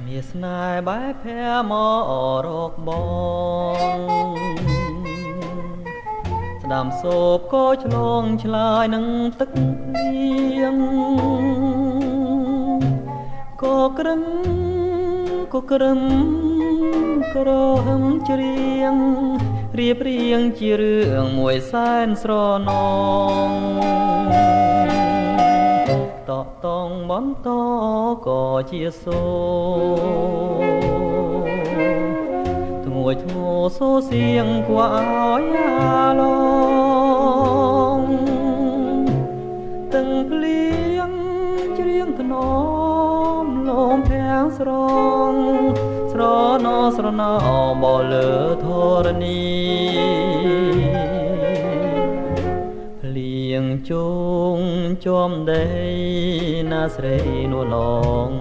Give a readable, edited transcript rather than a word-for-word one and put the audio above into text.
មាសស្នេហ៍បែបភែមករកបងស្ដាំសោបក៏ឆ្លងឆ្លើយនឹងទឹកភ្លៀងក៏ក្រឹមក្រហឹមច្រៀងរៀបរៀងជារឿងមួយសែនស្រណងតតងបន្តក៏ជាសូធ្ងួយធ្ងោសូសៀងគួរឲ្យអាឡងទាំងភ្លៀងច្រៀងថ្នមលំភាំងស្រងស្រណោស្រណោបលើធរណីភ្លៀងជុងជាប់ដីណាស្រីនួនឡង